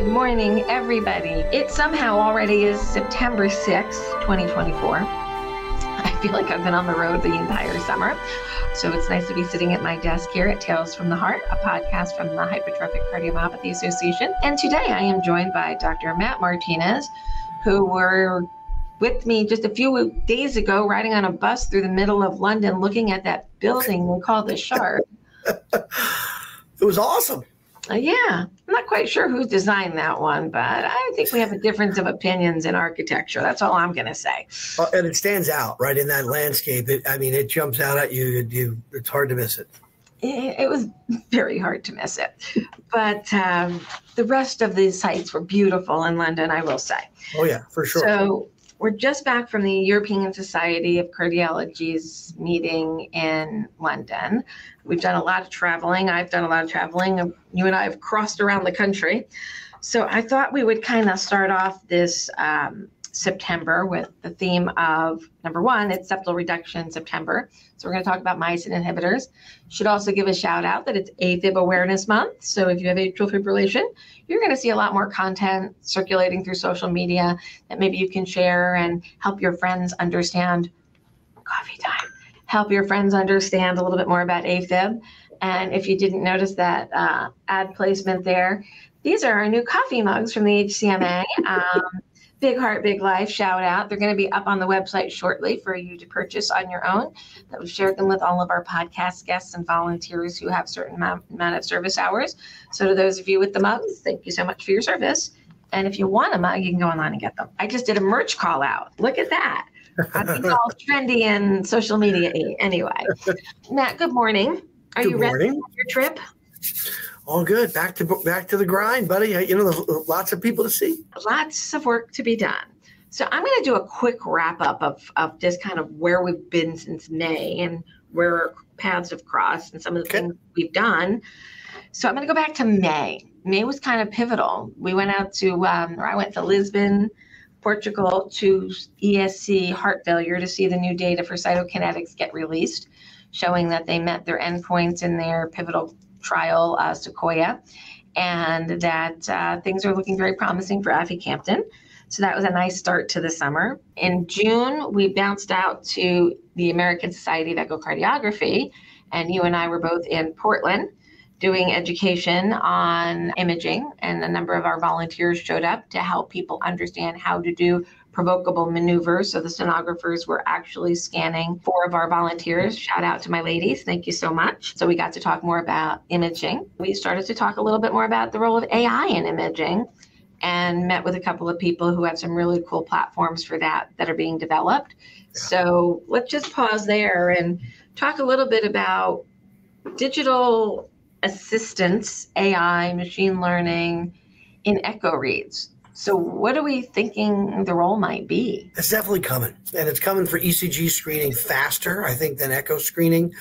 morning, everybody. It somehow already is September 6th, 2024. I feel like I've been on the road the entire summer. So it's nice to be sitting at my desk here at Tales from the Heart, a podcast from the Hypertrophic Cardiomyopathy Association. And today I am joined by Dr. Matt Martinez, who were with me just a few days ago, riding on a bus through the middle of London, looking at that building we call the Shard. It was awesome. Yeah, I'm not quite sure who designed that one, but I think we have a difference of opinions in architecture. That's all I'm going to say. And it stands out, right, in that landscape. It jumps out at you. It's hard to miss it. It was very hard to miss it. But the rest of the sites were beautiful in London, I will say. Oh, yeah, for sure. So we're just back from the European Society of Cardiology's meeting in London. We've done a lot of traveling. I've done a lot of traveling. You and I have crossed around the country. So I thought we would kind of start off this September with the theme of, number one, it's septal reduction September. So we're going to talk about myosin inhibitors. Should also give a shout out that it's AFib Awareness Month. So if you have atrial fibrillation, you're going to see a lot more content circulating through social media that maybe you can share and help your friends understand. Coffee time. Help your friends understand a little bit more about AFib. And if you didn't notice that ad placement there, these are our new coffee mugs from the HCMA. Big Heart, Big Life, shout out. They're going to be up on the website shortly for you to purchase on your own. That we've shared them with all of our podcast guests and volunteers who have certain amount of service hours. So to those of you with the mugs, thank you so much for your service. And if you want a mug, you can go online and get them. I just did a merch call out. Look at that. I think it's all trendy and social media anyway. Matt, good morning. Are you ready for your trip? All good. Back to the grind, buddy. You know, there's lots of people to see. Lots of work to be done. So I'm going to do a quick wrap up of just kind of where we've been since May and where our paths have crossed and some of the things we've done. So I'm going to go back to May. May was kind of pivotal. We went out to, I went to Lisbon, Portugal, to ESC heart failure to see the new data for cytokinetics get released, showing that they met their endpoints in their pivotal trial, Sequoia, and that things are looking very promising for aficamten. So that was a nice start to the summer. In June, we bounced out to the American Society of Echocardiography, and you and I were both in Portland doing education on imaging, and a number of our volunteers showed up to help people understand how to do provocable maneuvers. So the sonographers were actually scanning 4 of our volunteers. Shout out to my ladies. Thank you so much. So we got to talk more about imaging. We started to talk a little bit more about the role of AI in imaging and met with a couple of people who have some really cool platforms for that are being developed. So let's just pause there and talk a little bit about digital assistance, AI, machine learning in echo reads. So what are we thinking the role might be? It's definitely coming, and it's coming for ECG screening faster, I think, than echo screening.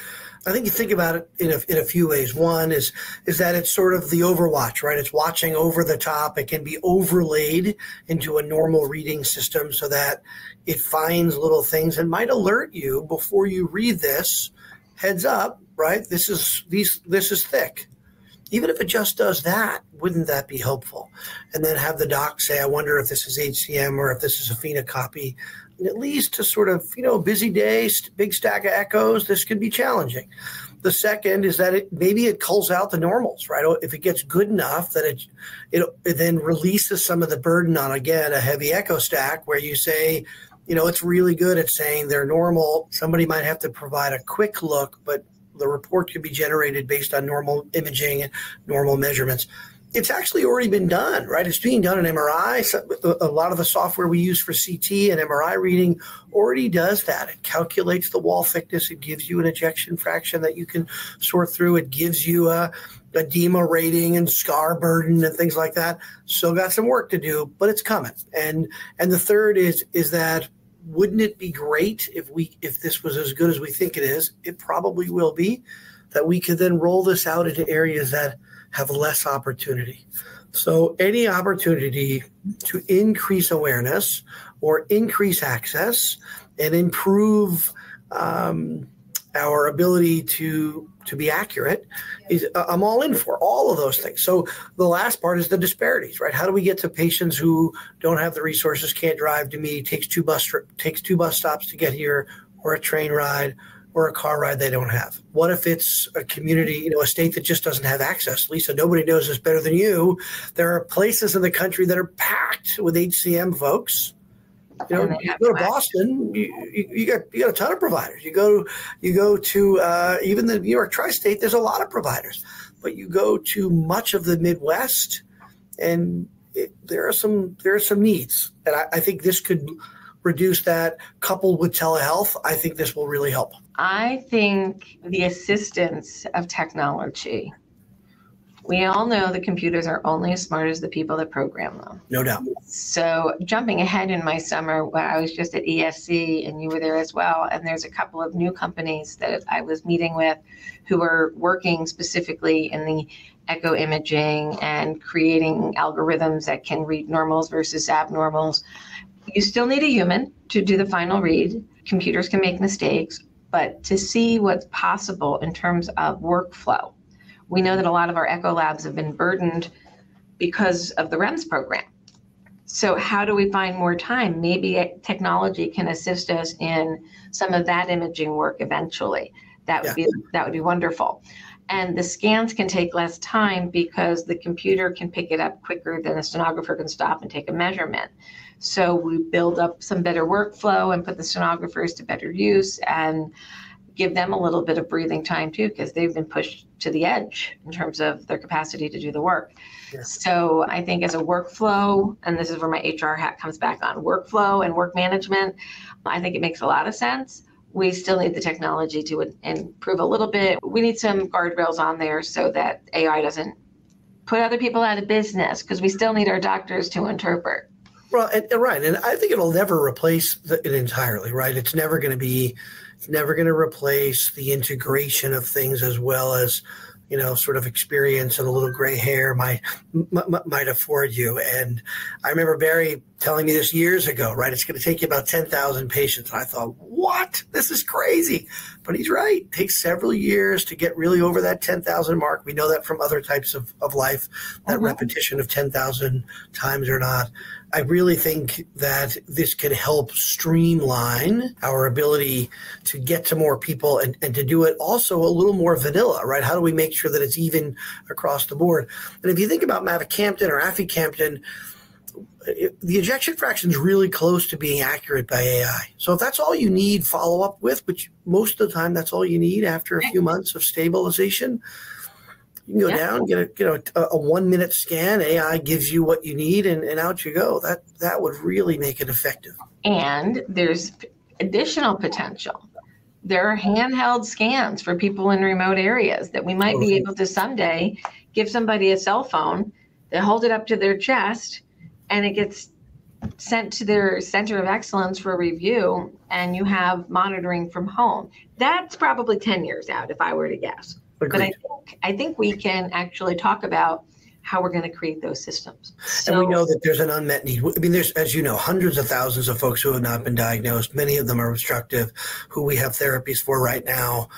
I think you think about it in a few ways. One is that it's sort of the overwatch, right? It's watching over the top. It can be overlaid into a normal reading system so that it finds little things and might alert you before you read this. Heads up, right? This is thick. Even if it just does that, wouldn't that be helpful? And then have the doc say, I wonder if this is HCM or if this is a phenocopy. And at least to sort of, busy day, big stack of echoes, this could be challenging. The second is that maybe it culls out the normals, right? If it gets good enough that it then releases some of the burden on, again, a heavy echo stack where you say, it's really good at saying they're normal. Somebody might have to provide a quick look, but the report could be generated based on normal imaging and normal measurements. It's actually already been done, right? It's being done in MRI. So a lot of the software we use for CT and MRI reading already does that. It calculates the wall thickness. It gives you an ejection fraction that you can sort through. It gives you a edema rating and scar burden and things like that. Still got some work to do, but it's coming. And the third is that wouldn't it be great if this was as good as we think it is? It probably will be, that we could then roll this out into areas that have less opportunity. So any opportunity to increase awareness or increase access and improve our ability to be accurate is I'm all in for all of those things. So the last part is the disparities, right? How do we get to patients who don't have the resources, can't drive to me, takes two bus stops to get here, or a train ride, or a car ride they don't have? What if it's a community, a state that just doesn't have access? Lisa, nobody knows this better than you. There are places in the country that are packed with HCM folks. You go to Boston, you got a ton of providers. You go to even the New York tri-state, there's a lot of providers. But you go to much of the Midwest, and there are some needs. And I think this could reduce that. Coupled with telehealth, I think this will really help. I think the assistance of technology. We all know the computers are only as smart as the people that program them. No doubt. So jumping ahead in my summer, when I was just at ESC and you were there as well, and there's a couple of new companies that I was meeting with who are working specifically in the echo imaging and creating algorithms that can read normals versus abnormals. You still need a human to do the final read. Computers can make mistakes, but to see what's possible in terms of workflow. We know that a lot of our echo labs have been burdened because of the REMS program. So how do we find more time? Maybe technology can assist us in some of that imaging work eventually. That would be wonderful. And the scans can take less time because the computer can pick it up quicker than a stenographer can stop and take a measurement. So we build up some better workflow and put the stenographers to better use and give them a little bit of breathing time too, because they've been pushed to the edge in terms of their capacity to do the work. Yeah. So I think as a workflow, and this is where my HR hat comes back on, workflow and work management, I think it makes a lot of sense. We still need the technology to improve a little bit. We need some guardrails on there so that AI doesn't put other people out of business, because we still need our doctors to interpret. Well, right. And I think it'll never replace it entirely, right? It's never going to replace the integration of things, as well as, sort of experience and a little gray hair might afford you. And I remember Barry telling me this years ago, right? It's going to take you about 10,000 patients. And I thought, what? This is crazy. But he's right. It takes several years to get really over that 10,000 mark. We know that from other types of life, that repetition of 10,000 times or not. I really think that this can help streamline our ability to get to more people and to do it also a little more vanilla, right? How do we make sure that it's even across the board? And if you think about mavacamten or aficamten, the ejection fraction is really close to being accurate by AI. So if that's all you need follow up with, which most of the time that's all you need after a few months of stabilization, you can go down, get a 1 minute scan. AI gives you what you need, and out you go. That would really make it effective. And there's additional potential. There are handheld scans for people in remote areas that we might be able to someday give somebody a cell phone. They hold it up to their chest, and it gets sent to their center of excellence for review, and you have monitoring from home. That's probably 10 years out, if I were to guess. Agreed. But I think we can actually talk about how we're going to create those systems. And we know that there's an unmet need. I mean, there's, as you know, hundreds of thousands of folks who have not been diagnosed. Many of them are obstructive, who we have therapies for right now.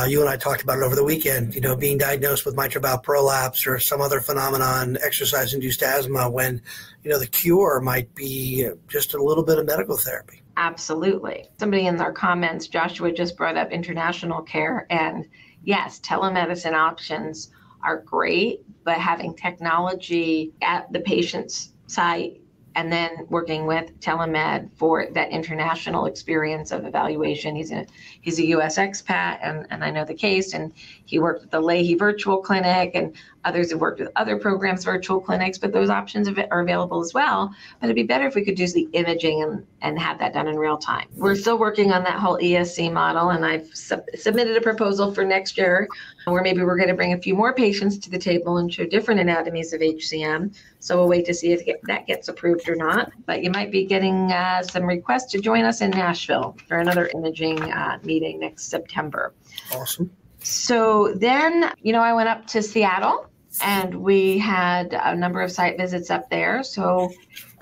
You and I talked about it over the weekend, being diagnosed with mitral valve prolapse or some other phenomenon, exercise-induced asthma, when, the cure might be just a little bit of medical therapy. Absolutely. Somebody in our comments, Joshua, just brought up international care. And yes, telemedicine options are great, but having technology at the patient's site and then working with telemed for that international experience of evaluation. He's a U.S. expat, and I know the case, and he worked with the Leahy Virtual Clinic, and others have worked with other programs, virtual clinics, but those options are available as well. But it'd be better if we could do the imaging and have that done in real time. We're still working on that whole ESC model, and I've submitted a proposal for next year where maybe we're going to bring a few more patients to the table and show different anatomies of HCM. So we'll wait to see if that gets approved or not. But you might be getting some requests to join us in Nashville for another imaging meeting next September. Awesome. So then, I went up to Seattle, and we had a number of site visits up there. So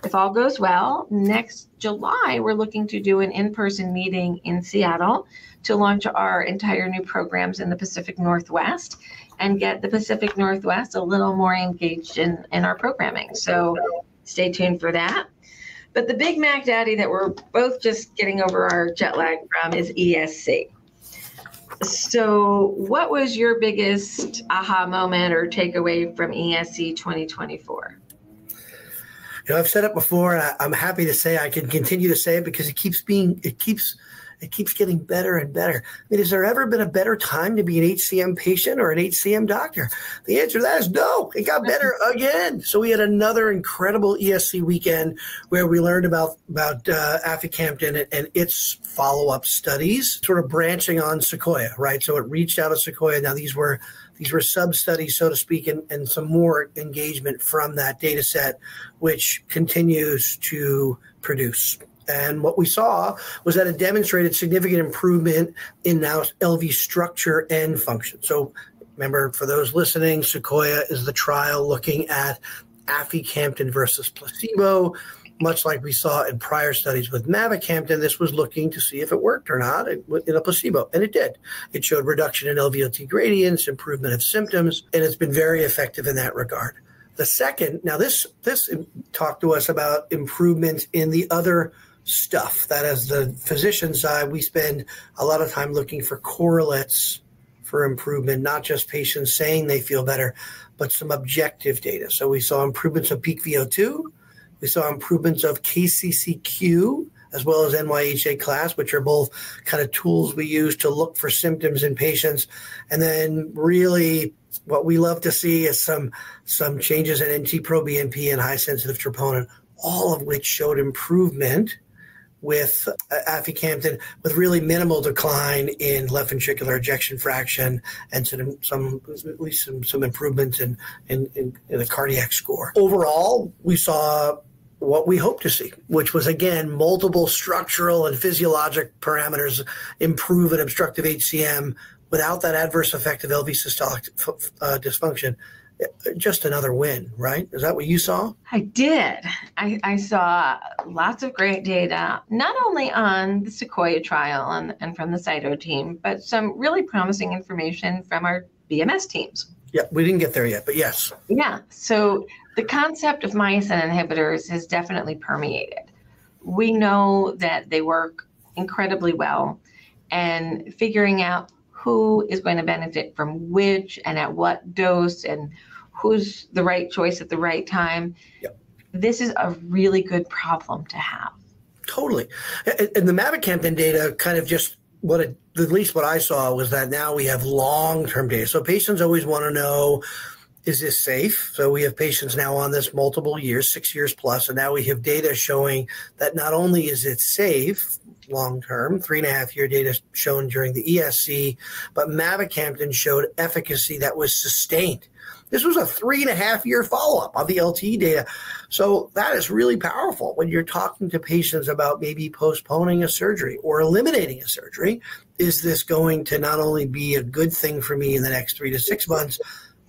if all goes well, next July, we're looking to do an in-person meeting in Seattle to launch our entire new programs in the Pacific Northwest and get the Pacific Northwest a little more engaged in our programming. So stay tuned for that. But the Big Mac Daddy that we're both just getting over our jet lag from is ESC. So what was your biggest aha moment or takeaway from ESC 2024? I've said it before, and I'm happy to say I can continue to say it because it keeps getting better and better. I mean, has there ever been a better time to be an HCM patient or an HCM doctor? The answer to that is no. It got better again. So we had another incredible ESC weekend where we learned about aficamten and its follow-up studies, sort of branching on Sequoia, right? So it reached out of Sequoia. Now these were sub-studies, so to speak, and some more engagement from that data set, which continues to produce. And what we saw was that it demonstrated significant improvement in now LV structure and function. So remember, for those listening, Sequoia is the trial looking at aficamten versus placebo. Much like we saw in prior studies with mavacamten, this was looking to see if it worked or not in a placebo, and it did. It showed reduction in LVOT gradients, improvement of symptoms, and it's been very effective in that regard. The second, now this talked to us about improvements in the other stuff that as the physician side, we spend a lot of time looking for correlates for improvement, not just patients saying they feel better, but some objective data. So we saw improvements of peak VO2. We saw improvements of KCCQ as well as NYHA class, which are both kind of tools we use to look for symptoms in patients. And then really what we love to see is some changes in NT-proBNP and high-sensitive troponin, all of which showed improvement with aficamten with really minimal decline in left ventricular ejection fraction and at least some improvements in the cardiac score. Overall, we saw what we hope to see, which was, again, multiple structural and physiologic parameters improve in obstructive HCM without that adverse effect of LV systolic dysfunction. Just another win, right? Is that what you saw? I did. I saw lots of great data, not only on the Sequoia trial and from the CYTO team, but some really promising information from our BMS teams. Yeah, we didn't get there yet, but yes. Yeah, so the concept of myosin inhibitors has definitely permeated. We know that they work incredibly well, and figuring out who is going to benefit from which and at what dose and who's the right choice at the right time. Yep. This is a really good problem to have. Totally. And the mavacamten data kind of just at least what I saw was that now we have long-term data. So patients always want to know, is this safe? So we have patients now on this multiple years, 6 years plus, and now we have data showing that not only is it safe long-term, 3.5-year data shown during the ESC, but mavacamten showed efficacy that was sustained. This was a 3.5-year follow-up of the LTE data. So that is really powerful when you're talking to patients about maybe postponing a surgery or eliminating a surgery. Is this going to not only be a good thing for me in the next 3 to 6 months,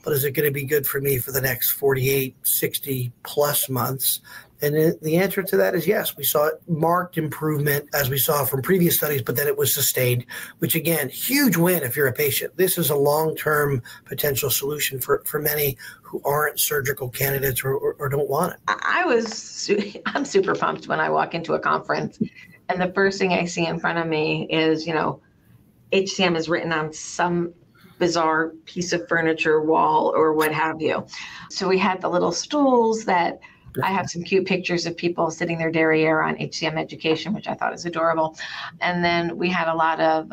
but is it going to be good for me for the next 48, 60 plus months? And the answer to that is yes. We saw marked improvement as we saw from previous studies, but then it was sustained, which again, huge win if you're a patient. This is a long-term potential solution for many who aren't surgical candidates or don't want it. I'm super pumped when I walk into a conference and the first thing I see in front of me is, HCM is written on some bizarre piece of furniture, wall, or what have you. So we had the little stools that I have some cute pictures of people sitting their derriere on HCM education, which I thought is adorable. And then we had a lot of,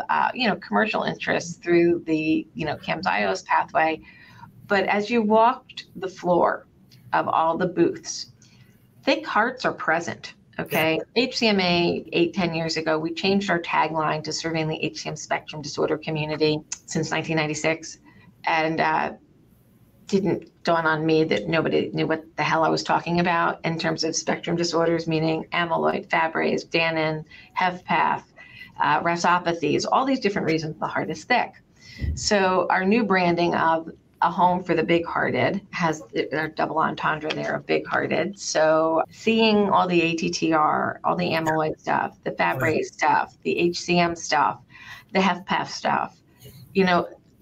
commercial interest through the, CAMZIOS pathway. But as you walked the floor of all the booths, thick hearts are present. Okay. Yeah. HCMA 8-10 years ago, we changed our tagline to serving the HCM spectrum disorder community since 1996. And didn't dawn on me that nobody knew what the hell I was talking about in terms of spectrum disorders, meaning amyloid, Fabry's, Danon, HFpEF, RASopathies, all these different reasons the heart is thick. So our new branding of a home for the big-hearted, has their double entendre there of big-hearted. So seeing all the ATTR, all the amyloid stuff, the Fabry stuff, the HCM stuff, the HFpEF stuff,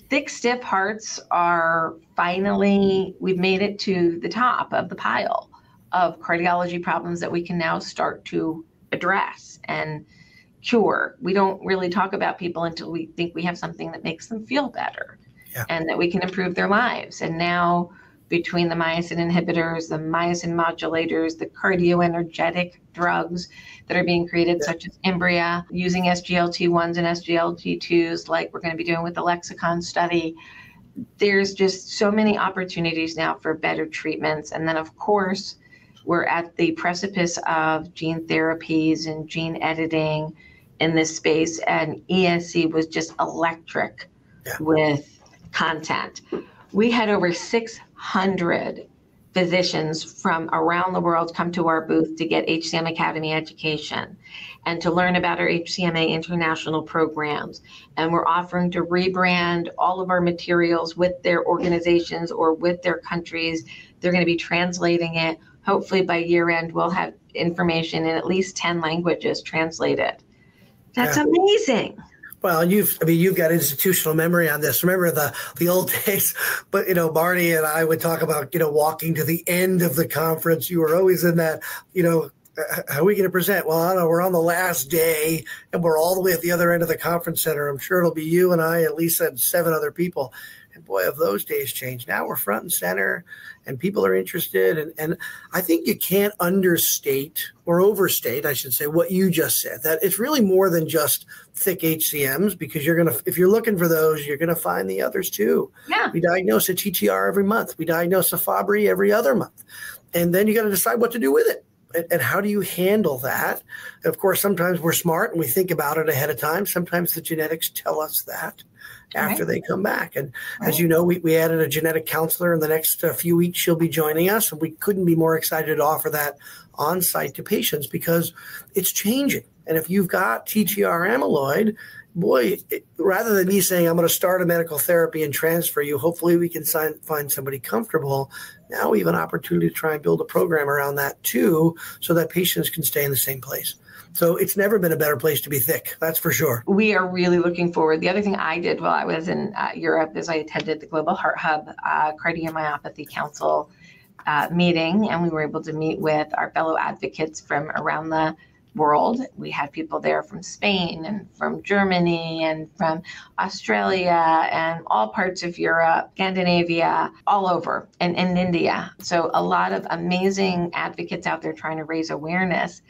thick, stiff hearts are finally, we've made it to the top of the pile of cardiology problems that we can now start to address and cure. We don't really talk about people until we think we have something that makes them feel better and that we can improve their lives. And now between the myosin inhibitors, the myosin modulators, the cardioenergetic drugs that are being created, such as Imbria, using SGLT1s and SGLT2s, like we're going to be doing with the Lexicon study. There's just so many opportunities now for better treatments. And then, of course, we're at the precipice of gene therapies and gene editing in this space. And ESC was just electric with content. We had over 600 physicians from around the world come to our booth to get HCM Academy education and to learn about our HCMA international programs. And we're offering to rebrand all of our materials with their organizations or with their countries. They're going to be translating it. Hopefully by year end, we'll have information in at least 10 languages translated. That's amazing. Well, you've got institutional memory on this. Remember the old days, but Marty and I would talk about, walking to the end of the conference. You were always in that, how are we going to present? Well, I don't know, we're on the last day and we're all the way at the other end of the conference center. I'm sure it'll be you and I and Lisa and 7 other people. And boy, have those days changed. Now we're front and center and people are interested. And I think you can't understate or overstate, I should say, what you just said, that it's really more than just thick HCMs, because if you're looking for those, you're going to find the others too. Yeah. We diagnose a TTR every month. We diagnose a Fabry every other month. And then you got to decide what to do with it. And how do you handle that? And of course, sometimes we're smart and we think about it ahead of time. Sometimes the genetics tell us that after they come back. And as you know, we added a genetic counselor in the next few weeks. She'll be joining us. And we couldn't be more excited to offer that on site to patients because it's changing. And if you've got TTR amyloid, boy, rather than me saying I'm going to start a medical therapy and transfer you, hopefully we can find somebody comfortable. Now we have an opportunity to try and build a program around that too, so that patients can stay in the same place. So it's never been a better place to be thick, that's for sure. We are really looking forward. The other thing I did while I was in Europe is I attended the Global Heart Hub Cardiomyopathy Council meeting, and we were able to meet with our fellow advocates from around the world. We had people there from Spain and from Germany and from Australia and all parts of Europe, Scandinavia, all over, and in India. So a lot of amazing advocates out there trying to raise awareness.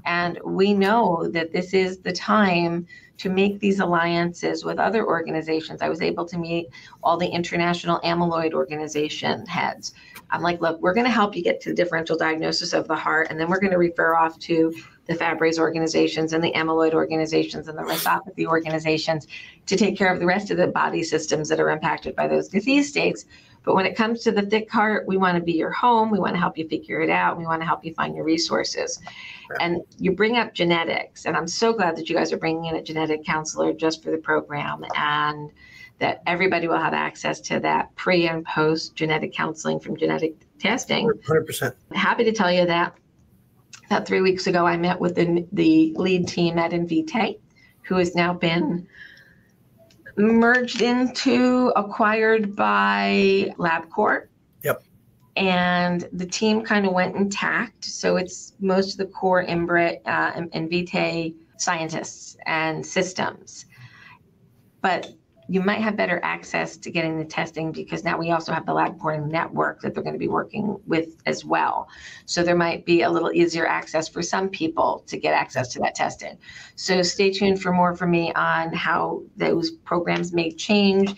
And we know that this is the time to make these alliances with other organizations. I was able to meet all the international amyloid organization heads. I'm like, look, we're going to help you get to the differential diagnosis of the heart, and then we're going to refer off to the Fabry's organizations and the amyloid organizations and the retinopathy organizations to take care of the rest of the body systems that are impacted by those disease states. But when it comes to the thick heart, we want to be your home. We want to help you figure it out. We want to help you find your resources. And you bring up genetics, and I'm so glad that you guys are bringing in a genetic counselor just for the program, and that everybody will have access to that pre and post genetic counseling from genetic testing. 100%. I'm happy to tell you that about 3 weeks ago, I met with the lead team at Invitae, who has now been acquired by LabCorp. Yep. And the team kind of went intact. So it's most of the core Invitae scientists and systems. But you might have better access to getting the testing because now we also have the LabCorp network that they're going to be working with as well. So there might be a little easier access for some people to get access to that testing. So stay tuned for more from me on how those programs may change.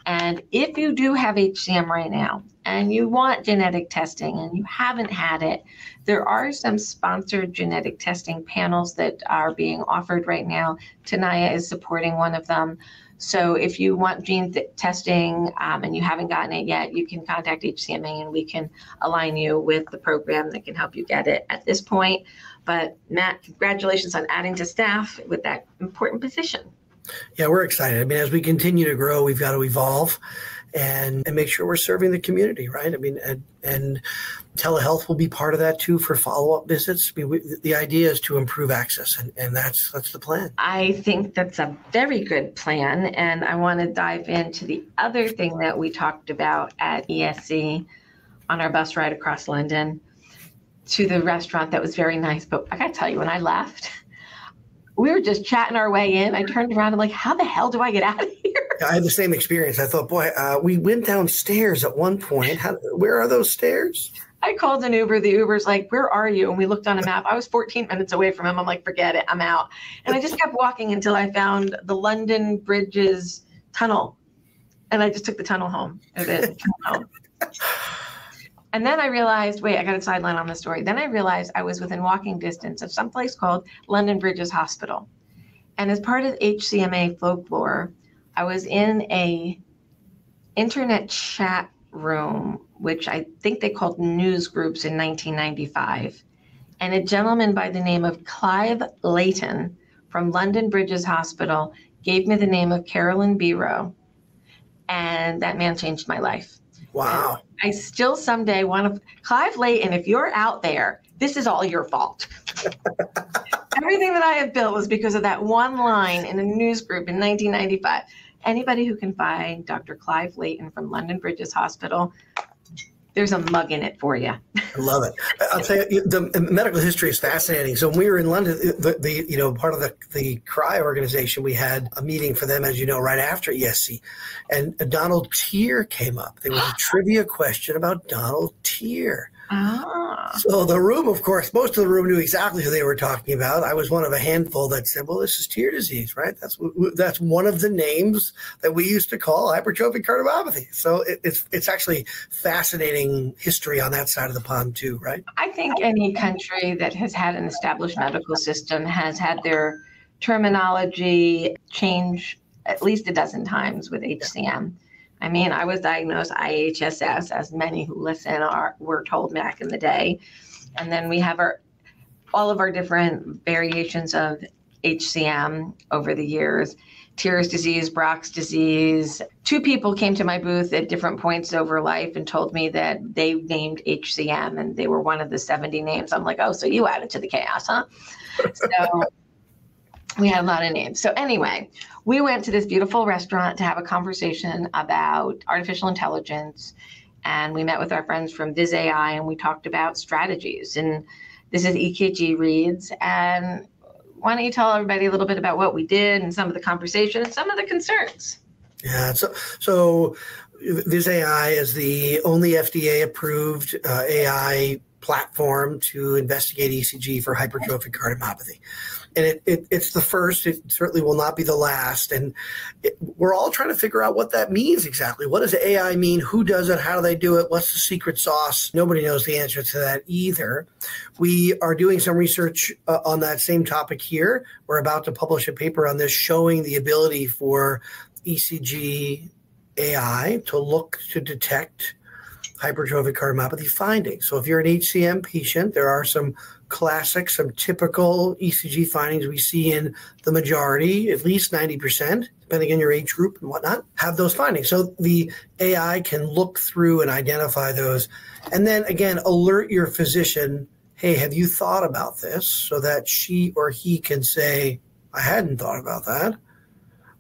And if you do have HCM right now and you want genetic testing and you haven't had it, there are some sponsored genetic testing panels that are being offered right now. Tenaya is supporting one of them. So if you want gene testing and you haven't gotten it yet, you can contact HCMA and we can align you with the program that can help you get it at this point. But Matt, congratulations on adding to staff with that important position. Yeah, we're excited. I mean, as we continue to grow, we've got to evolve. and make sure we're serving the community, right? I mean, and telehealth will be part of that too for follow-up visits. I mean, the idea is to improve access, and that's the plan. I think that's a very good plan, and I want to dive into the other thing that we talked about at ESC on our bus ride across London to the restaurant that was very nice. But I got to tell you, when I left, we were just chatting our way in. I turned around and like, how the hell do I get out of here? I had the same experience. I thought, boy, we went downstairs at one point. Where are those stairs? I called an Uber. The Uber's like, where are you? And we looked on a map. I was 14 minutes away from him. I'm like, forget it. I'm out. And I just kept walking until I found the London Bridges tunnel. And I just took the tunnel home. And then I realized, wait, I got a sideline on the story. Then I realized I was within walking distance of some place called London Bridges Hospital. And as part of HCMA folklore, I was in a internet chat room, which I think they called news groups in 1995. And a gentleman by the name of Clive Layton from London Bridges Hospital gave me the name of Carolyn Biro. And that man changed my life. Wow. I still someday want to, Clive Layton, if you're out there, this is all your fault. Everything that I have built was because of that one line in a news group in 1995. Anybody who can find Dr. Clive Layton from London Bridges Hospital, there's a mug in it for you. I love it. I'll tell you, the medical history is fascinating. So when we were in London, part of the CRI organization, we had a meeting for them, as you know, right after ESC. And Donald Tier came up. There was a trivia question about Donald Tier. Ah. So the room, of course, most of the room knew exactly who they were talking about. I was one of a handful that said, well, this is tear disease, right? That's one of the names that we used to call hypertrophic cardiomyopathy. So it's actually fascinating history on that side of the pond too, right? I think any country that has had an established medical system has had their terminology change at least a dozen times with HCM. I mean, I was diagnosed IHSS, as many who listen were told back in the day. And then we have all of our different variations of HCM over the years. Tier's disease, Brock's disease. 2 people came to my booth at different points over life and told me that they named HCM and they were one of the 70 names. I'm like, oh, so you added to the chaos, huh? So we had a lot of names. So anyway, we went to this beautiful restaurant to have a conversation about artificial intelligence. And we met with our friends from Viz AI and we talked about strategies. And this is EKG reads. And why don't you tell everybody a little bit about what we did and some of the conversation and some of the concerns? Yeah, so Viz AI is the only FDA approved AI platform to investigate ECG for hypertrophic cardiomyopathy. And it's the first. It certainly will not be the last. And we're all trying to figure out what that means exactly. What does AI mean? Who does it? How do they do it? What's the secret sauce? Nobody knows the answer to that either. We are doing some research on that same topic here. We're about to publish a paper on this showing the ability for ECG AI to detect hypertrophic cardiomyopathy findings. So if you're an HCM patient, there are some classic, some typical ECG findings we see in the majority, at least 90%, depending on your age group and whatnot, have those findings. So the AI can look through and identify those. And then again, alert your physician, hey, have you thought about this? So that she or he can say, I hadn't thought about that.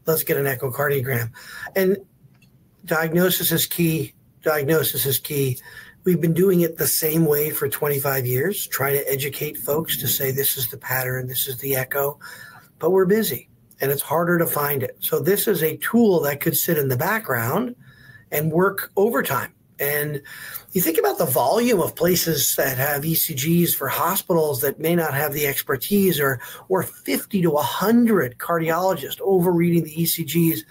Let's get an echocardiogram. And diagnosis is key. Diagnosis is key. We've been doing it the same way for 25 years, trying to educate folks to say this is the pattern, this is the echo, but we're busy and it's harder to find it. So this is a tool that could sit in the background and work overtime. And you think about the volume of places that have ECGs for hospitals that may not have the expertise or 50 to 100 cardiologists over reading the ECGs.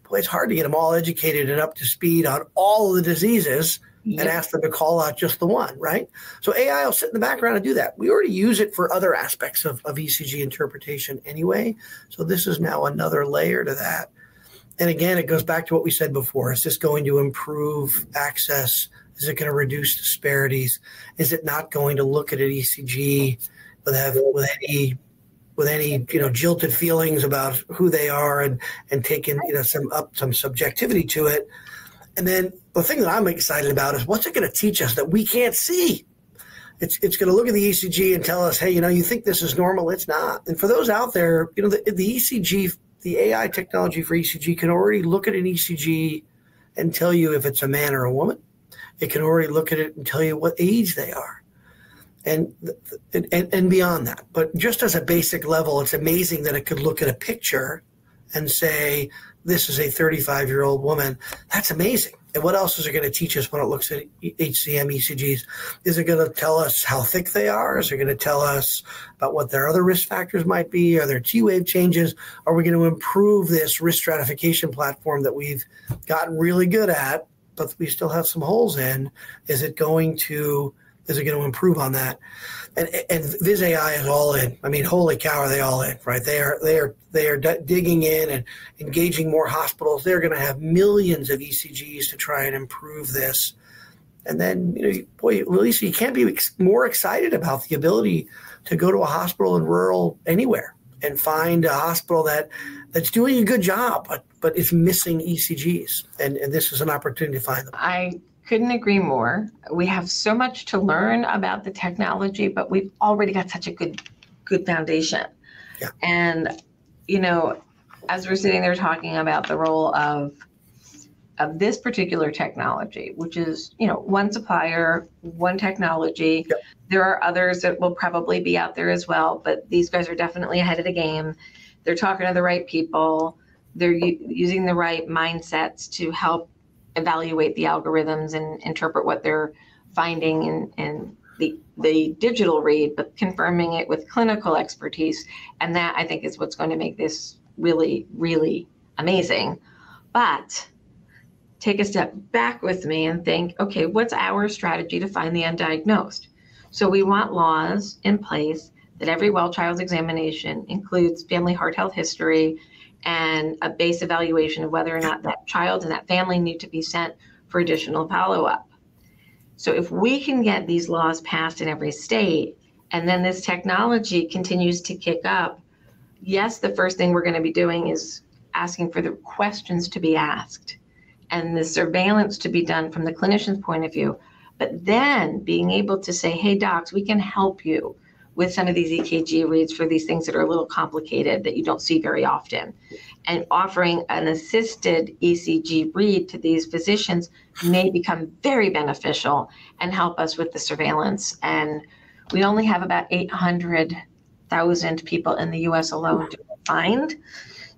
Boy, it's hard to get them all educated and up to speed on all of the diseases and ask them to call out just the one, right? So AI will sit in the background and do that. We already use it for other aspects of ECG interpretation anyway. So this is now another layer to that. And again, it goes back to what we said before. Is this going to improve access? Is it going to reduce disparities? Is it not going to look at an ECG with any jilted feelings about who they are and taking some subjectivity to it? And then the thing that I'm excited about is what's it going to teach us that we can't see? It's going to look at the ECG and tell us, hey, you think this is normal. It's not. And for those out there, the ECG, the AI technology for ECG can already look at an ECG and tell you if it's a man or a woman. It can already look at it and tell you what age they are. And beyond that. But just as a basic level, it's amazing that it could look at a picture and say, this is a 35-year-old woman. That's amazing. And what else is it going to teach us when it looks at HCM ECGs? Is it going to tell us how thick they are? Is it going to tell us about what their other risk factors might be? Are there T-wave changes? Are we going to improve this risk stratification platform that we've gotten really good at, but we still have some holes in? Is it going to improve on that? And Viz AI is all in. I mean, holy cow, are they all in, right? They are digging in and engaging more hospitals. They're going to have millions of ECGs to try and improve this. And then, boy, Lisa, you can't be more excited about the ability to go to a hospital in rural anywhere and find a hospital that's doing a good job, but it's missing ECGs. And this is an opportunity to find them. I couldn't agree more. We have so much to learn about the technology, but we've already got such a good foundation. Yeah. And, as we're sitting there talking about the role of this particular technology, which is, one supplier, one technology. Yep. There are others that will probably be out there as well, but these guys are definitely ahead of the game. They're talking to the right people. They're using the right mindsets to help evaluate the algorithms and interpret what they're finding in the digital read, but confirming it with clinical expertise. And that, I think, is what's going to make this really, really amazing. But take a step back with me and think, okay, what's our strategy to find the undiagnosed? So we want laws in place that every well child's examination includes family heart health history and a base evaluation of whether or not that child and that family need to be sent for additional follow-up. So if we can get these laws passed in every state, and then this technology continues to kick up, yes, the first thing we're going to be doing is asking for the questions to be asked and the surveillance to be done from the clinician's point of view, but then being able to say, hey, docs, we can help you with some of these EKG reads for these things that are a little complicated that you don't see very often. And offering an assisted ECG read to these physicians may become very beneficial and help us with the surveillance. And we only have about 800,000 people in the US alone to find.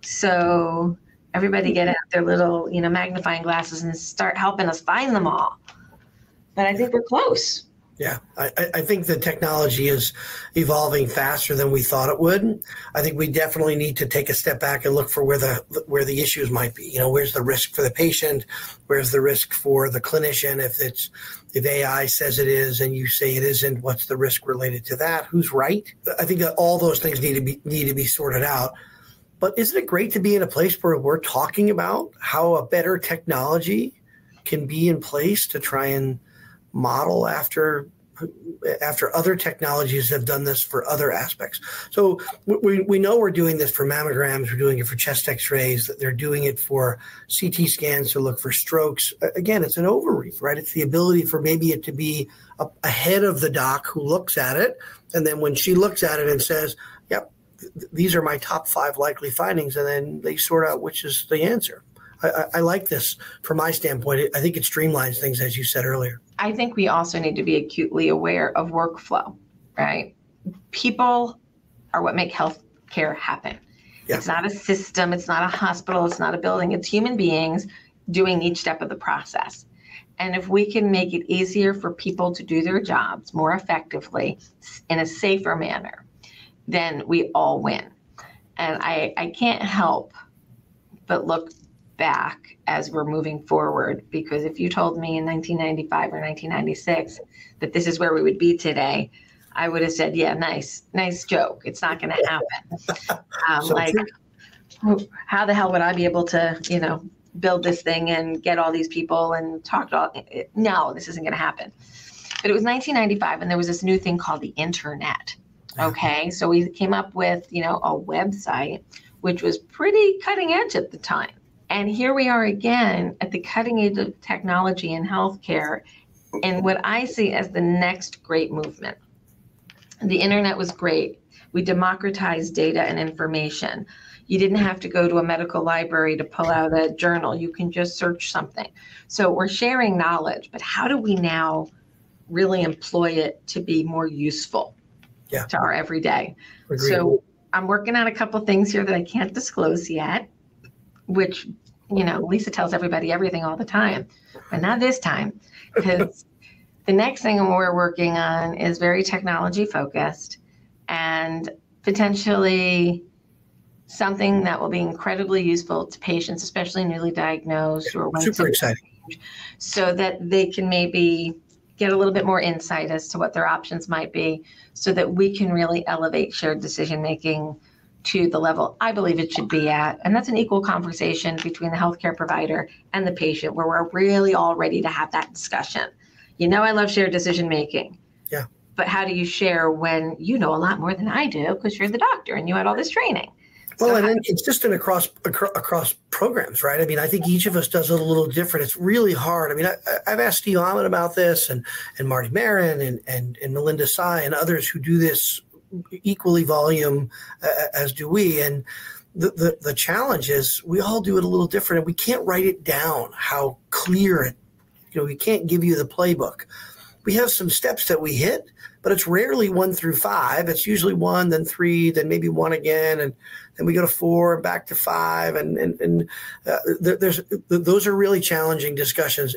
So everybody get out their little, magnifying glasses and start helping us find them all. But I think we're close. Yeah, I think the technology is evolving faster than we thought it would. I think we definitely need to take a step back and look for where the issues might be. Where's the risk for the patient? Where's the risk for the clinician? If AI says it is and you say it isn't, what's the risk related to that? Who's right? I think that all those things need to be sorted out. But isn't it great to be in a place where we're talking about how a better technology can be in place to try and model after other technologies have done this for other aspects. So we know we're doing this for mammograms, we're doing it for chest x-rays, they're doing it for CT scans to look for strokes. Again, it's an overreach, right? It's the ability for maybe it to be ahead of the doc who looks at it. And then when she looks at it and says, yep, these are my top 5 likely findings, and then they sort out which is the answer. I like this from my standpoint. I think it streamlines things, as you said earlier. I think we also need to be acutely aware of workflow, right? People are what make healthcare happen. Yeah. It's not a system. It's not a hospital. It's not a building. It's human beings doing each step of the process. And if we can make it easier for people to do their jobs more effectively in a safer manner, then we all win. And I can't help but look back as we're moving forward, because if you told me in 1995 or 1996 that this is where we would be today, I would have said, yeah, nice joke. It's not going to happen. How the hell would I be able to, build this thing and get all these people and talk to all? No, this isn't going to happen. But it was 1995, and there was this new thing called the internet. Okay, so we came up with, a website, which was pretty cutting edge at the time. And here we are again at the cutting edge of technology in healthcare, and what I see as the next great movement. The internet was great. We democratized data and information. You didn't have to go to a medical library to pull out a journal. You can just search something. So we're sharing knowledge, but how do we now really employ it to be more useful to our everyday? Agreed. So I'm working on a couple things here that I can't disclose yet, which, Lisa tells everybody everything all the time, but not this time, because the next thing we're working on is very technology focused and potentially something that will be incredibly useful to patients, especially newly diagnosed or super exciting, so that they can maybe get a little bit more insight as to what their options might be, so that we can really elevate shared decision making to the level I believe it should be at. And that's an equal conversation between the healthcare provider and the patient, where we're really all ready to have that discussion. I love shared decision making. Yeah. But how do you share when you know a lot more than I do because you're the doctor and you had all this training? Well, and then it's just across programs, right? I mean, I think each of us does it a little different. It's really hard. I mean, I've asked Steve Ahmed about this, and Marty Marin and Melinda Tsai and others who do this equally volume as do we. And the challenge is we all do it a little different, and we can't write it down how clear it. We can't give you the playbook. We have some steps that we hit, but it's rarely 1 through 5. It's usually 1, then 3, then maybe 1 again, and then we go to 4 and back to 5. And those are really challenging discussions.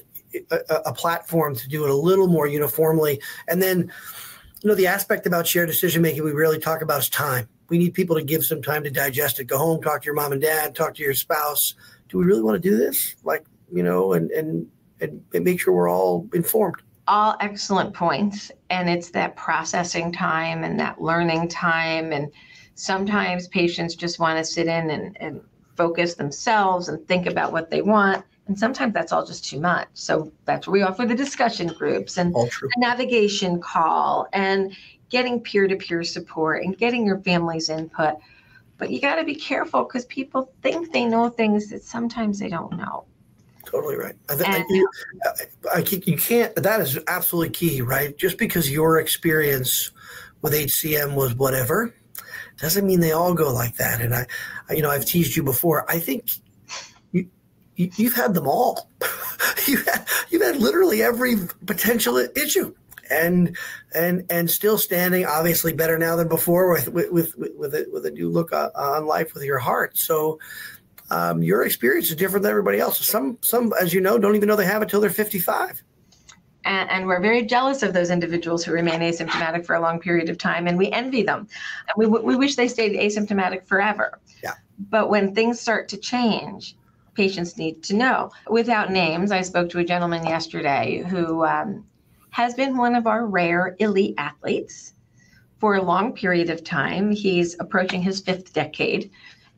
A platform to do it a little more uniformly. And then, the aspect about shared decision making we rarely talk about is time. We need people to give some time to digest it. Go home, talk to your mom and dad, talk to your spouse. Do we really want to do this? And make sure we're all informed. All excellent points. And it's that processing time and that learning time. And sometimes patients just want to sit in and focus themselves and think about what they want. And sometimes that's all just too much. So that's where we offer the discussion groups and a navigation call and getting peer-to-peer support and getting your family's input. But you got to be careful because people think they know things that sometimes they don't know. Totally right. You can't. That is absolutely key, right? Just because your experience with HCM was whatever, doesn't mean they all go like that. And I've teased you before. I think you've had them all. You've had literally every potential issue, and still standing. Obviously, better now than before with a new look on life with your heart. So. Your experience is different than everybody else. Some, as you know, don't even know they have it till they're 55. And we're very jealous of those individuals who remain asymptomatic for a long period of time, and we envy them. And we wish they stayed asymptomatic forever. Yeah. But when things start to change, patients need to know. Without names, I spoke to a gentleman yesterday who has been one of our rare elite athletes for a long period of time. He's approaching his 5th decade.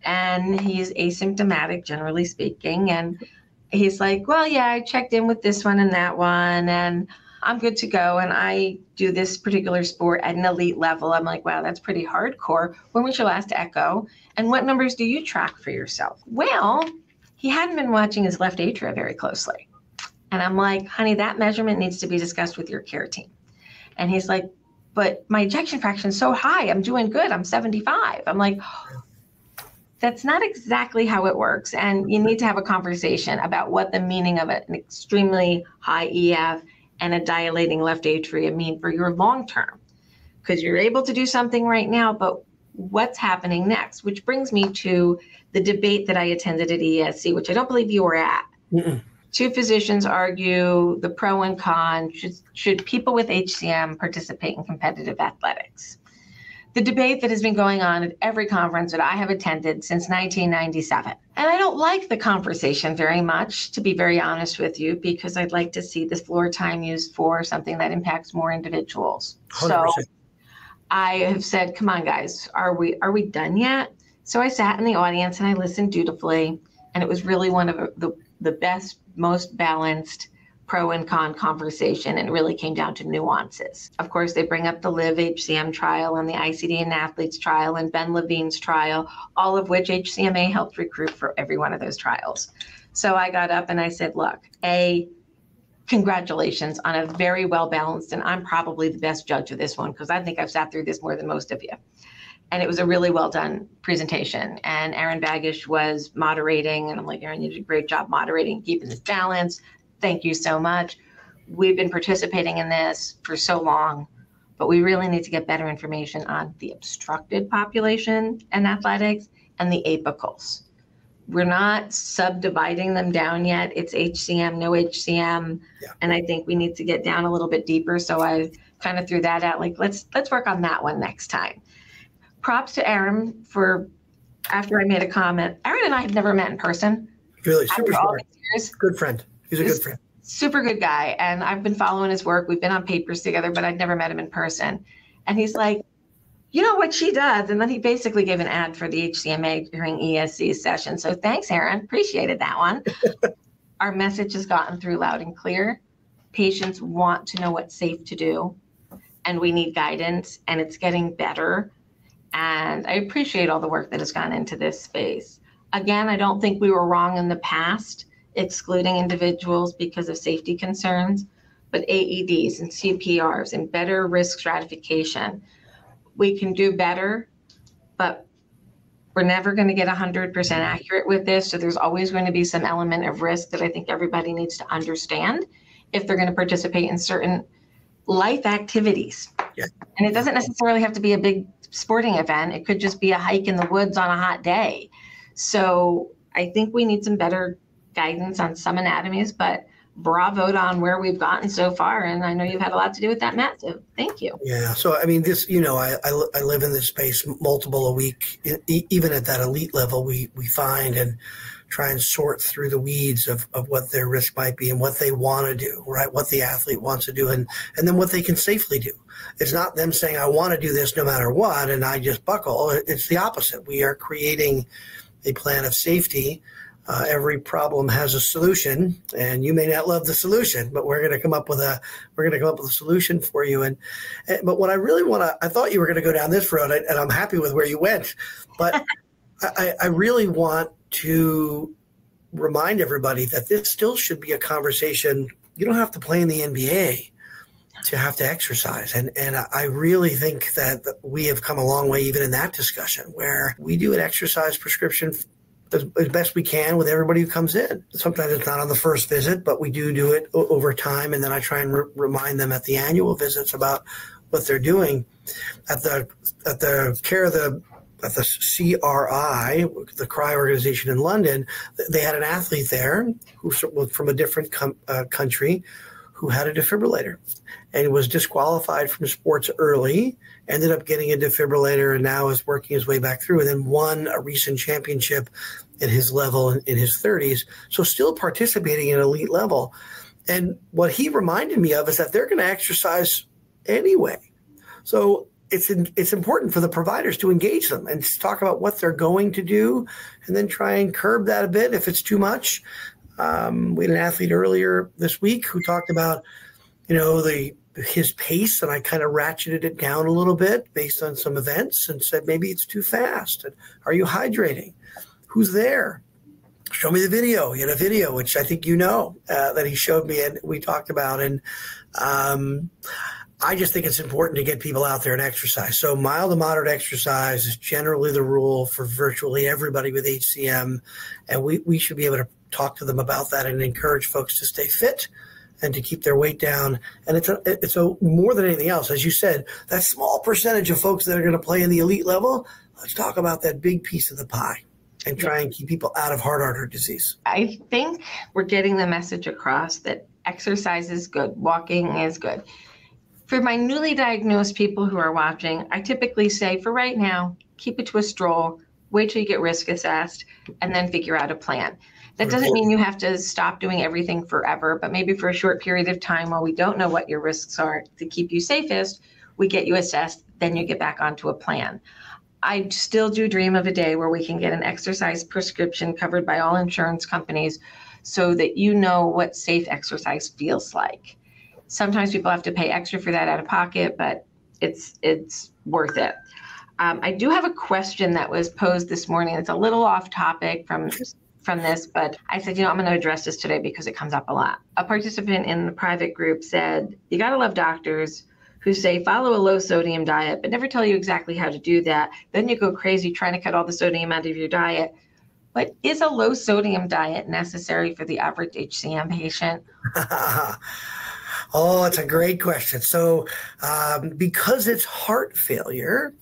And he's asymptomatic, generally speaking. And he's like, well, yeah, I checked in with this one and that one, and I'm good to go. And I do this particular sport at an elite level. I'm like, wow, that's pretty hardcore. When was your last echo? And what numbers do you track for yourself? Well, he hadn't been watching his left atria very closely. And I'm like, honey, that measurement needs to be discussed with your care team. And he's like, but my ejection fraction is so high. I'm doing good. I'm 75. I'm like, that's not exactly how it works. And you need to have a conversation about what the meaning of an extremely high EF and a dilating left atria mean for your long term. Because you're able to do something right now, but what's happening next? Which brings me to the debate that I attended at ESC, which I don't believe you were at. Mm-mm. 2 physicians argue the pro and con. Should people with HCM participate in competitive athletics? The debate that has been going on at every conference that I have attended since 1997. And I don't like the conversation very much, to be very honest with you, because I'd like to see this floor time used for something that impacts more individuals. 100%. So I have said, come on, guys, are we done yet? So I sat in the audience and I listened dutifully. And it was really one of the best, most balanced pro and con conversation, and it really came down to nuances. Of course, they bring up the LIV HCM trial and the ICD and athletes trial and Ben Levine's trial, all of which HCMA helped recruit for every one of those trials. So I got up and I said, look, congratulations on a very well-balanced, and I'm probably the best judge of this one because I think I've sat through this more than most of you. And it was a really well done presentation. And Erin Baggish was moderating, and I'm like, Erin, you did a great job moderating, keeping this balance. Thank you so much. We've been participating in this for so long, but we really need to get better information on the obstructed population in athletics and the apicals. We're not subdividing them down yet. It's HCM, no HCM. Yeah. And I think we need to get down a little bit deeper. So I kind of threw that out, like, let's work on that one next time. Props to Erin for, after I made a comment, Erin and I have never met in person. Really, super smart. Good friend. He's a good friend. Super good guy. And I've been following his work. We've been on papers together, but I'd never met him in person. And he's like, you know what she does? And then he basically gave an ad for the HCMA during ESC's session. So thanks, Erin. Appreciated that one. Our message has gotten through loud and clear. Patients want to know what's safe to do, and we need guidance, and it's getting better. And I appreciate all the work that has gone into this space. Again, I don't think we were wrong in the past, excluding individuals because of safety concerns, but AEDs and CPRs and better risk stratification, we can do better, but we're never going to get 100% accurate with this. So there's always going to be some element of risk that I think everybody needs to understand if they're going to participate in certain life activities. Yeah. And it doesn't necessarily have to be a big sporting event. It could just be a hike in the woods on a hot day. So I think we need some better guidance on some anatomies, but bravo on where we've gotten so far. And I know you've had a lot to do with that, Matt. So thank you. Yeah. So, I mean, this, I live in this space multiple a week. Even at that elite level, we find and try and sort through the weeds of what their risk might be and what they want to do, right? What the athlete wants to do and then what they can safely do. It's not them saying, I want to do this no matter what, and I just buckle. It's the opposite. We are creating a plan of safety. Every problem has a solution, and you may not love the solution, but we're going to come up with a solution for you. But what I really I thought you were going to go down this road, and I'm happy with where you went, but I really want to remind everybody that this still should be a conversation. You don't have to play in the NBA to have to exercise. And I really think that we have come a long way even in that discussion, where we do an exercise prescription as best we can with everybody who comes in. Sometimes it's not on the first visit, but we do it over time. And then I try and remind them at the annual visits about what they're doing. At the CRI, the CRI organization in London, they had an athlete there who was from a different country who had a defibrillator and was disqualified from sports early, ended up getting a defibrillator, and now is working his way back through, and then won a recent championship at his level in his 30s. So still participating at elite level. And what he reminded me of is that they're going to exercise anyway. So it's important for the providers to engage them and to talk about what they're going to do, and then try and curb that a bit if it's too much. We had an athlete earlier this week who talked about, his pace, and I kind of ratcheted it down a little bit based on some events and said, maybe it's too fast. And are you hydrating? Who's there? Show me the video. He had a video, which I think that he showed me and we talked about. And I just think it's important to get people out there and exercise. So mild to moderate exercise is generally the rule for virtually everybody with HCM. And we should be able to talk to them about that and encourage folks to stay fit and to keep their weight down. And it's more than anything else, as you said, that small percentage of folks that are going to play in the elite level, let's talk about that big piece of the pie and try and keep people out of heart artery disease. I think we're getting the message across that exercise is good, walking is good. For my newly diagnosed people who are watching, I typically say, for right now, keep it to a stroll, wait till you get risk assessed, and then figure out a plan. That doesn't mean you have to stop doing everything forever, but maybe for a short period of time while we don't know what your risks are to keep you safest, we get you assessed, then you get back onto a plan. I still do dream of a day where we can get an exercise prescription covered by all insurance companies so that you know what safe exercise feels like. Sometimes people have to pay extra for that out of pocket, but it's worth it. I do have a question that was posed this morning. It's a little off topic from this, but I said, I'm going to address this today because it comes up a lot. A participant in the private group said, you got to love doctors who say follow a low sodium diet, but never tell you exactly how to do that. Then you go crazy trying to cut all the sodium out of your diet. But is a low sodium diet necessary for the average HCM patient? Oh, it's a great question. So because it's heart failure,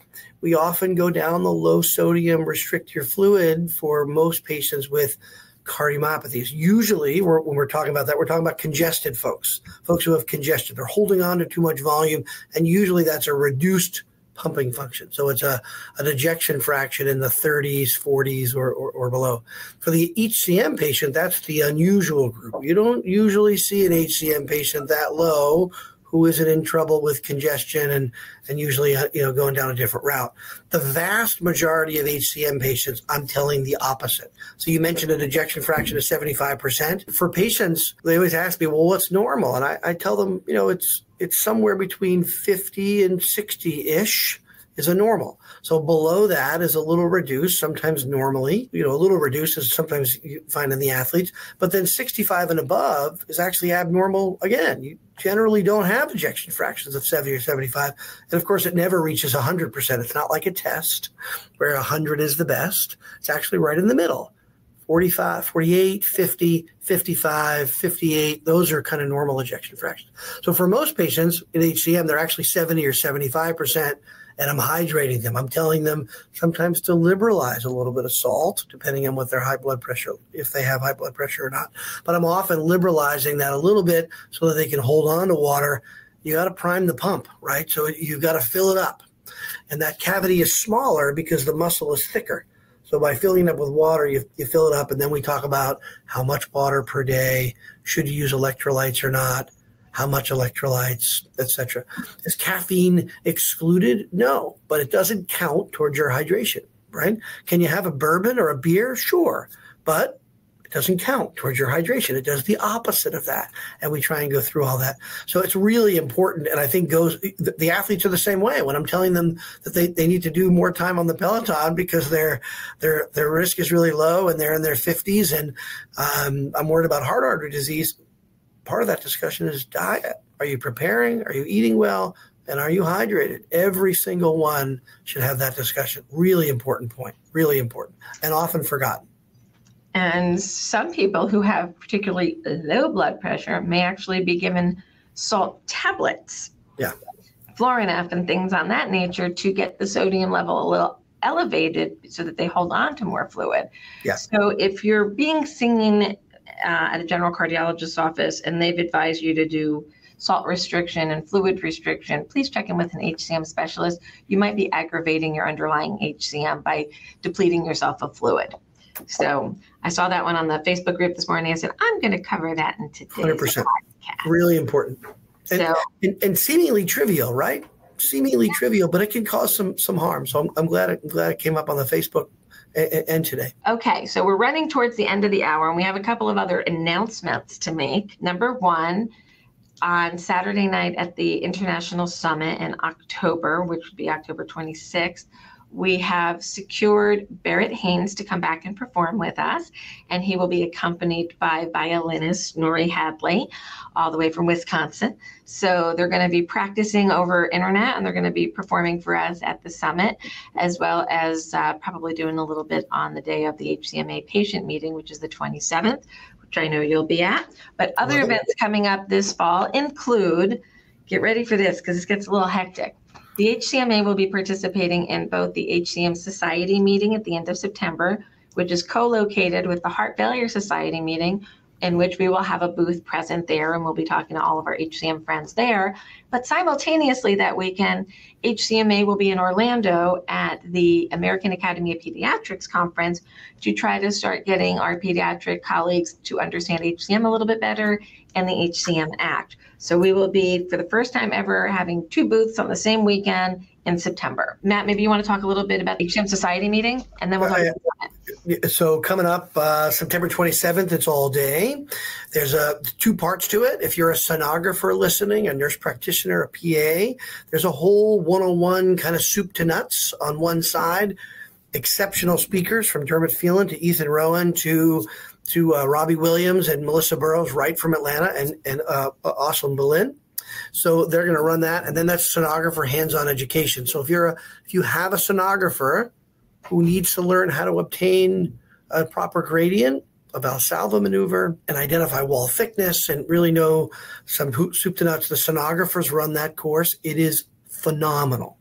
we often go down the low sodium, restrict your fluid for most patients with cardiomyopathies. Usually, when we're talking about that, we're talking about congested folks who have congestion. They're holding on to too much volume, and usually that's a reduced pumping function. So it's an ejection fraction in the 30s, 40s, or below. For the HCM patient, that's the unusual group. You don't usually see an HCM patient that low who isn't in trouble with congestion and usually going down a different route. The vast majority of HCM patients, I'm telling the opposite. So you mentioned an ejection fraction of 75%. For patients, they always ask me, well, what's normal? And I tell them, it's somewhere between 50 and 60-ish is a normal. So below that is a little reduced, sometimes normally, a little reduced is sometimes you find in the athletes, but then 65 and above is actually abnormal again. You generally don't have ejection fractions of 70 or 75. And of course, it never reaches 100%. It's not like a test where 100 is the best. It's actually right in the middle. 45, 48, 50, 55, 58, those are kind of normal ejection fractions. So for most patients in HCM, they're actually 70 or 75%, and I'm hydrating them. I'm telling them sometimes to liberalize a little bit of salt, depending on what their high blood pressure, if they have high blood pressure or not. But I'm often liberalizing that a little bit so that they can hold on to water. You got to prime the pump, right? So you've got to fill it up. And that cavity is smaller because the muscle is thicker. So by filling it up with water, you fill it up, and then we talk about how much water per day, should you use electrolytes or not, how much electrolytes, etc. Is caffeine excluded? No, but it doesn't count towards your hydration, right? Can you have a bourbon or a beer? Sure, but it doesn't count towards your hydration. It does the opposite of that, and we try and go through all that. So it's really important, and I think the athletes are the same way. When I'm telling them that they need to do more time on the Peloton because their risk is really low and they're in their 50s, and I'm worried about heart artery disease, part of that discussion is diet. Are you preparing? Are you eating well? And are you hydrated? Every single one should have that discussion. Really important point, really important, and often forgotten. And some people who have particularly low blood pressure may actually be given salt tablets, Florinef and things on that nature to get the sodium level a little elevated so that they hold on to more fluid. Yeah. So if you're being seen at a general cardiologist's office and they've advised you to do salt restriction and fluid restriction, please check in with an HCM specialist. You might be aggravating your underlying HCM by depleting yourself of fluid. So I saw that one on the Facebook group this morning. I said, I'm going to cover that in today's 100%. podcast. Really important. And seemingly trivial, right? Seemingly trivial, but it can cause some harm. So I'm glad it came up on the Facebook and today. Okay, so we're running towards the end of the hour, and we have a couple of other announcements to make. Number one, on Saturday night at the International Summit in October, which would be October 26th, we have secured Barrett Haynes to come back and perform with us, and he will be accompanied by violinist Nori Hadley, all the way from Wisconsin. So they're going to be practicing over internet, and they're going to be performing for us at the summit, as well as probably doing a little bit on the day of the HCMA patient meeting, which is the 27th, which I know you'll be at. But other events coming up this fall include, get ready for this because this gets a little hectic. The HCMA will be participating in both the HCM Society meeting at the end of September, which is co-located with the Heart Failure Society meeting, in which we will have a booth present there, and we'll be talking to all of our HCM friends there. But simultaneously that weekend, HCMA will be in Orlando at the American Academy of Pediatrics conference to try to start getting our pediatric colleagues to understand HCM a little bit better and the HCM Act. So we will be, for the first time ever, having two booths on the same weekend in September. Matt, maybe you want to talk a little bit about the HCM Society meeting, and then we'll talk about it. So coming up September 27th, it's all day. There's two parts to it. If you're a sonographer listening, a nurse practitioner, a PA, there's a whole 101 kind of soup to nuts on one side. Exceptional speakers from Dermot Phelan to Ethan Rowan to Robbie Williams and Melissa Burrows right from Atlanta and Austin Berlin. So they're going to run that. And then that's sonographer hands-on education. So if you have a sonographer who needs to learn how to obtain a proper gradient, a Valsalva maneuver, and identify wall thickness and really know some soup to nuts, the sonographers run that course. It is phenomenal.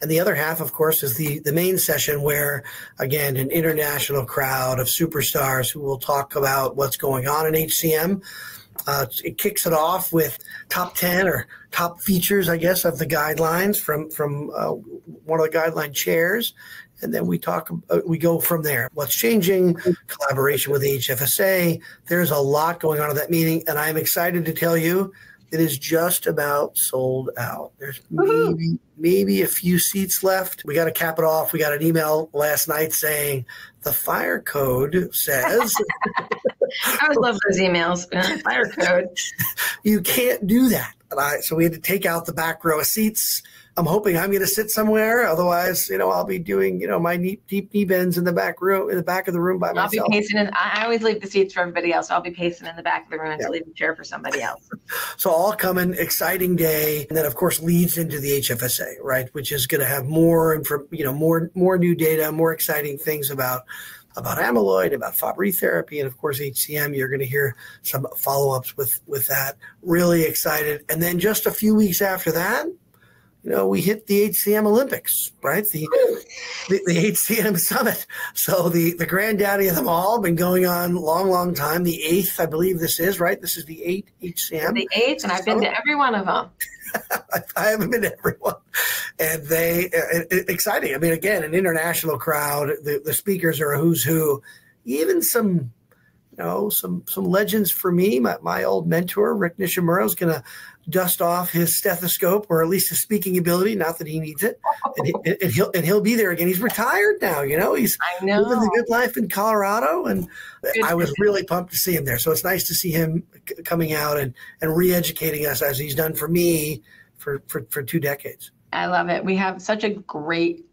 And the other half, of course, is the main session where, again, an international crowd of superstars who will talk about what's going on in HCM. It kicks it off with top 10 or top features, I guess, of the guidelines from one of the guideline chairs. And then we go from there. What's changing, collaboration with the HFSA. There's a lot going on at that meeting. And I'm excited to tell you it is just about sold out. There's maybe a few seats left. We got to cap it off. We got an email last night saying the fire code says. I always love those emails. Fire code. You can't do that. So we had to take out the back row of seats. I'm hoping I'm going to sit somewhere. Otherwise, I'll be doing, my deep knee bends in the back of the room by myself. I'll be pacing I always leave the seats for everybody else. I'll be pacing in the back of the room to leave a chair for somebody else. So all coming, exciting day. And then, of course, leads into the HFSA, right, which is going to have more new data, more exciting things about amyloid, about Fabry therapy, and of course HCM. You're going to hear some follow-ups with that. Really excited. And then just a few weeks after that, we hit the HCM Olympics, right? The HCM Summit. So the granddaddy of them all, been going on long time. The 8th, I believe this is, right? This is the 8th HCM. The 8th, and I've been to every one of them. I haven't been to everyone. And exciting. I mean, again, an international crowd. The speakers are a who's who. Even some legends for me. My old mentor, Rick Nishimura, is going to dust off his stethoscope, or at least his speaking ability. Not that he needs it, and he'll be there again. He's retired now. He's living the good life in Colorado, and I was really pumped to see him there. So it's nice to see him coming out and re-educating us as he's done for me for 2 decades. I love it. We have such a great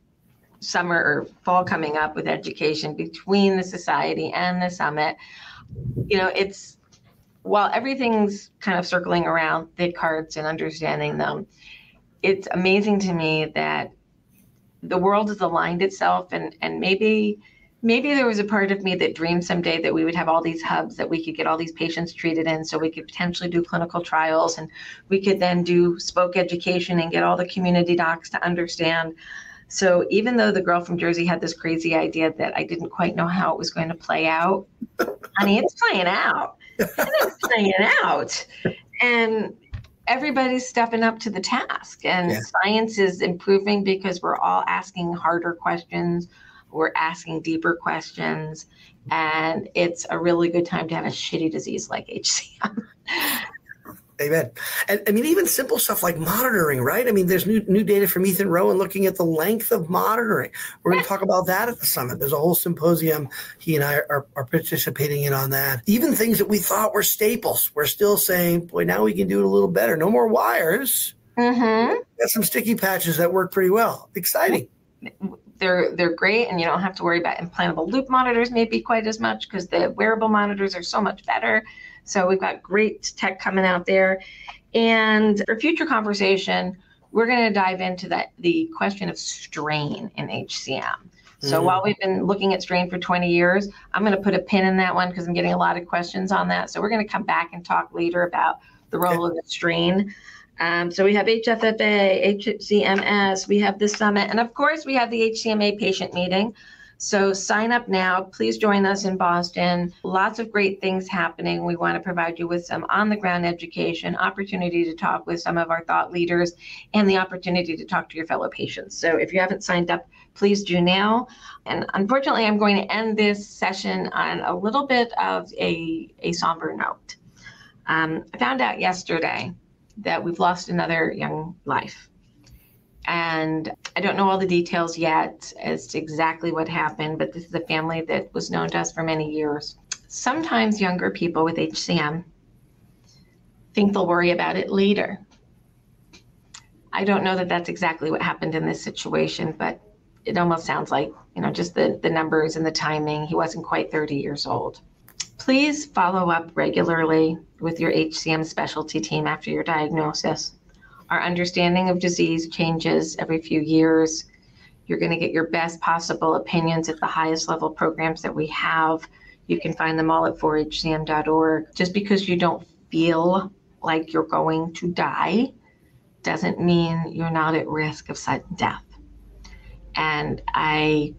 summer or fall coming up with education between the society and the summit. While everything's kind of circling around the cards and understanding them, it's amazing to me that the world has aligned itself, and maybe there was a part of me that dreamed someday that we would have all these hubs that we could get all these patients treated in, so we could potentially do clinical trials, and we could then do spoke education and get all the community docs to understand. So even though the girl from Jersey had this crazy idea that I didn't quite know how it was going to play out, honey, it's playing out. It's playing out. And everybody's stepping up to the task. And science is improving because we're all asking harder questions. We're asking deeper questions. And it's a really good time to have a shitty disease like HCM. Amen. And I mean, even simple stuff like monitoring, right? I mean, there's new data from Ethan Rowan looking at the length of monitoring. We're going to talk about that at the summit. There's a whole symposium he and I are participating in on that. Even things that we thought were staples, we're still saying, boy, now we can do it a little better. No more wires. Mm-hmm. Got some sticky patches that work pretty well. Exciting. They're great, and you don't have to worry about implantable loop monitors maybe quite as much because the wearable monitors are so much better. So we've got great tech coming out there. And for future conversation, we're going to dive into the question of strain in HCM. So while we've been looking at strain for 20 years, I'm going to put a pin in that one because I'm getting a lot of questions on that. So we're going to come back and talk later about the role of the strain. So we have HFFA, HCMS, we have the summit, and of course we have the HCMA patient meeting. So sign up now. Please join us in Boston. Lots of great things happening. We want to provide you with some on-the-ground education, opportunity to talk with some of our thought leaders, and the opportunity to talk to your fellow patients. So if you haven't signed up, please do now. And unfortunately, I'm going to end this session on a little bit of a somber note. I found out yesterday that we've lost another young life. And I don't know all the details yet as to exactly what happened, but this is a family that was known to us for many years. Sometimes younger people with HCM think they'll worry about it later. I don't know that that's exactly what happened in this situation, but it almost sounds like, just the numbers and the timing. He wasn't quite 30 years old. Please follow up regularly with your HCM specialty team after your diagnosis. Our understanding of disease changes every few years. You're going to get your best possible opinions at the highest level programs that we have. You can find them all at 4hcm.org. Just because you don't feel like you're going to die doesn't mean you're not at risk of sudden death. And I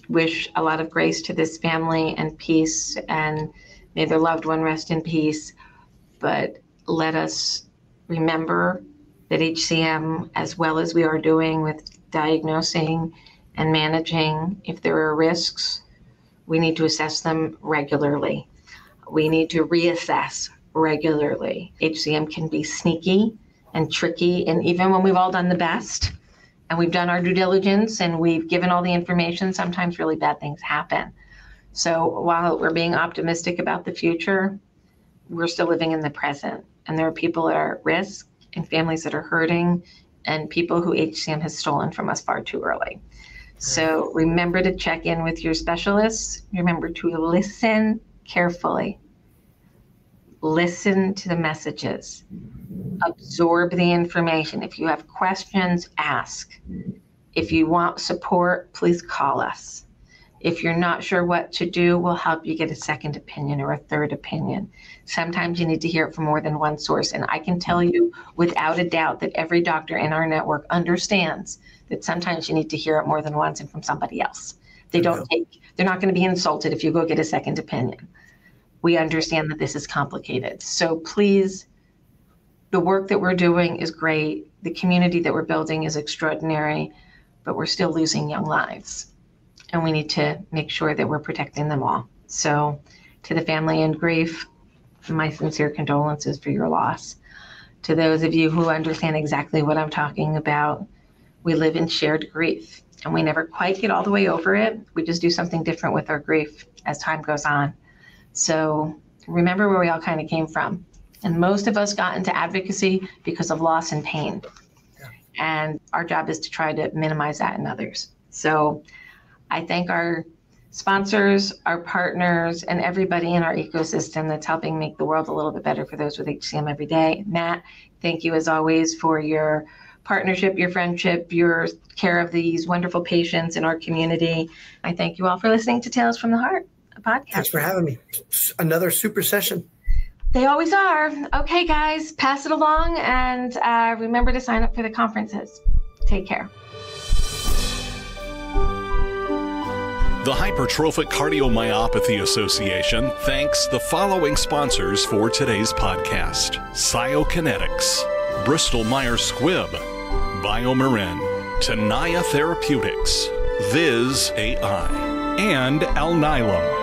wish a lot of grace to this family and peace, and may their loved one rest in peace. But let us remember that HCM, as well as we are doing with diagnosing and managing, if there are risks, we need to assess them regularly. We need to reassess regularly. HCM can be sneaky and tricky, and even when we've all done the best and we've done our due diligence and we've given all the information, sometimes really bad things happen. So while we're being optimistic about the future, we're still living in the present, and there are people that are at risk and families that are hurting and people who HCM has stolen from us far too early. So remember to check in with your specialists. Remember to listen carefully. Listen to the messages. Absorb the information. If you have questions, ask. If you want support, please call us. If you're not sure what to do, we'll help you get a second opinion or a third opinion. Sometimes you need to hear it from more than one source. And I can tell you without a doubt that every doctor in our network understands that sometimes you need to hear it more than once and from somebody else. They're not going to be insulted if you go get a second opinion. We understand that this is complicated. So please, the work that we're doing is great. The community that we're building is extraordinary, but we're still losing young lives. And we need to make sure that we're protecting them all. So to the family in grief, my sincere condolences for your loss. To those of you who understand exactly what I'm talking about, we live in shared grief, and we never quite get all the way over it. We just do something different with our grief as time goes on. So remember where we all kind of came from. And most of us got into advocacy because of loss and pain. Yeah. And our job is to try to minimize that in others. So I thank our sponsors, our partners, and everybody in our ecosystem that's helping make the world a little bit better for those with HCM every day. Matt, thank you as always for your partnership, your friendship, your care of these wonderful patients in our community. I thank you all for listening to Tales from the Heart, a podcast. Thanks for having me. Another super session. They always are. Okay, guys, pass it along, and remember to sign up for the conferences. Take care. The Hypertrophic Cardiomyopathy Association thanks the following sponsors for today's podcast: Cytokinetics, Bristol Myers Squibb, BioMarin, Tenaya Therapeutics, Viz AI, and Alnylam.